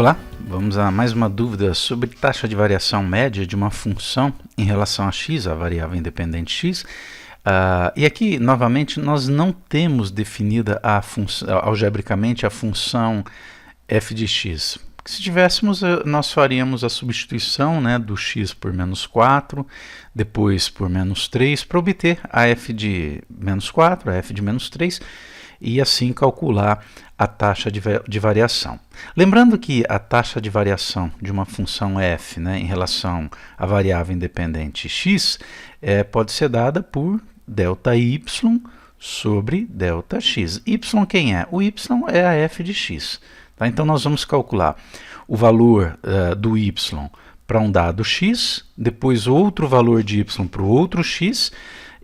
Olá, vamos a mais uma dúvida sobre taxa de variação média de uma função em relação a x, a variável independente x. E aqui, novamente, nós não temos definida algebricamente a função f de x. Se tivéssemos, nós faríamos a substituição, né, do x por menos 4, depois por menos 3, para obter a f de menos 4, a f de menos 3, e assim calcular a taxa de variação. Lembrando que a taxa de variação de uma função f, né, em relação à variável independente x pode ser dada por ΔY sobre ΔX. Y quem é? O y é a f de x. Tá? Então nós vamos calcular o valor do y para um dado x, depois outro valor de y para o outro x,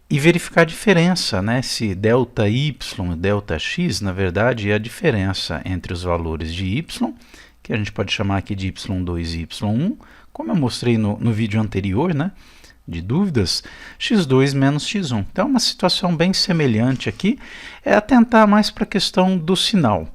e verificar a diferença, né? Se ΔY e ΔX, na verdade, é a diferença entre os valores de y, que a gente pode chamar aqui de y2 e y1, como eu mostrei no vídeo anterior, né, de dúvidas, x2 menos x1. Então, uma situação bem semelhante aqui, é atentar mais para a questão do sinal.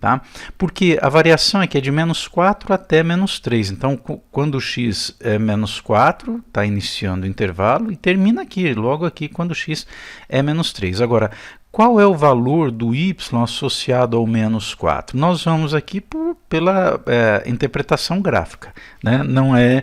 Tá? Porque a variação aqui é de menos 4 até menos 3. Então, quando o x é menos 4, está iniciando o intervalo e termina aqui, logo aqui, quando o x é menos 3. Agora, qual é o valor do y associado ao menos 4? Nós vamos aqui pela interpretação gráfica, né? Não é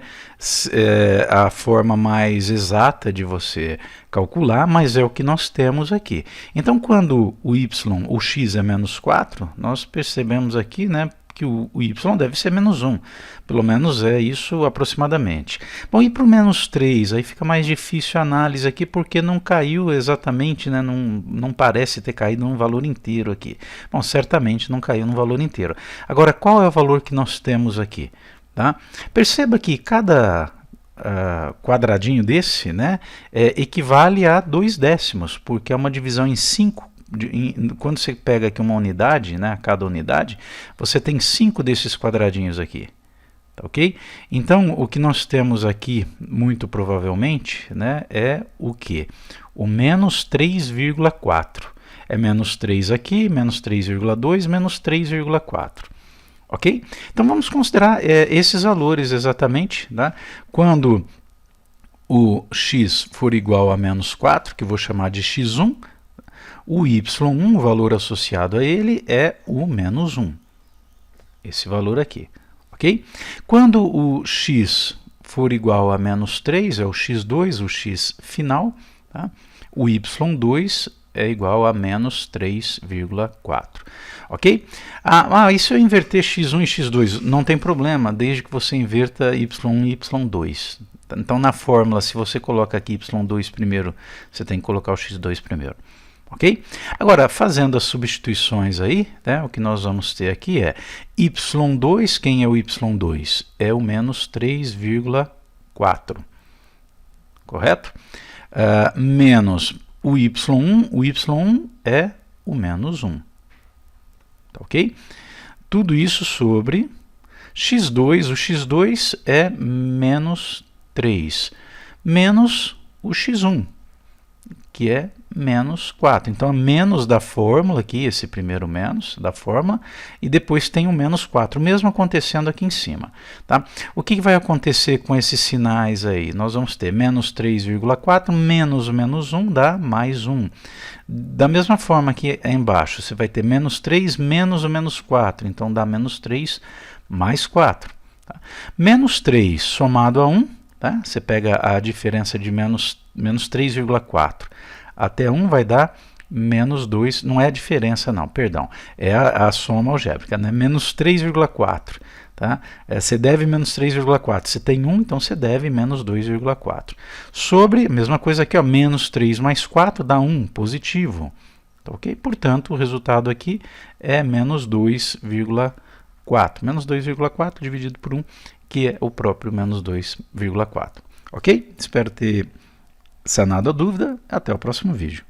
a forma mais exata de você calcular, mas é o que nós temos aqui. Então, quando o x é menos 4, nós percebemos aqui, né, que o y deve ser menos 1. Pelo menos é isso aproximadamente. Bom, e para o menos 3, aí fica mais difícil a análise aqui, porque não caiu exatamente, né, não parece ter caído num valor inteiro aqui. Bom, certamente não caiu num valor inteiro. Agora, qual é o valor que nós temos aqui? Tá? Perceba que cada quadradinho desse, né, equivale a 2 décimos, porque é uma divisão em 5. Quando você pega aqui uma unidade, né, cada unidade, você tem 5 desses quadradinhos aqui. Tá, ok? Então, o que nós temos aqui, muito provavelmente, né, é o quê? O menos 3,4. É menos 3 aqui, menos 3,2, menos 3,4. Ok? Então, vamos considerar esses valores exatamente. Tá? Quando o x for igual a menos 4, que eu vou chamar de x1, o y1, o valor associado a ele, é o menos 1. Esse valor aqui. Ok? Quando o x for igual a menos 3, é o x2, o x final, tá? O y2 é igual a menos 3,4. Ok? E se eu inverter x1 e x2? Não tem problema, desde que você inverta y1 e y2. Então, na fórmula, se você coloca aqui y2 primeiro, você tem que colocar o x2 primeiro. Ok? Agora, fazendo as substituições aí, né, o que nós vamos ter aqui é y2, quem é o y2? É o menos 3,4. Correto? Menos o y1 é o menos 1. Tá, ok? Tudo isso sobre x2, o x2 é menos 3, menos o x1, que é menos 4. Então, menos da fórmula aqui, esse primeiro menos da fórmula, e depois tem o menos 4, mesmo acontecendo aqui em cima. Tá? O que vai acontecer com esses sinais aí? Nós vamos ter menos 3,4 menos o menos 1 dá mais 1. Da mesma forma que embaixo, você vai ter menos 3 menos o menos 4, então dá menos 3 mais 4. Tá? Menos 3 somado a 1, tá? Você pega a diferença de menos 3,4 até 1 vai dar menos 2, não é a diferença não, perdão, é a soma algébrica, né? Menos 3,4. Tá? Você deve menos 3,4, você tem 1, então você deve menos 2,4. Sobre, mesma coisa aqui, ó, menos 3 mais 4 dá 1, positivo. Tá, ok? Portanto, o resultado aqui é menos 2,4. Menos 2,4 dividido por 1, que é o próprio menos 2,4. Ok? Espero ter sanado a dúvida. Até o próximo vídeo.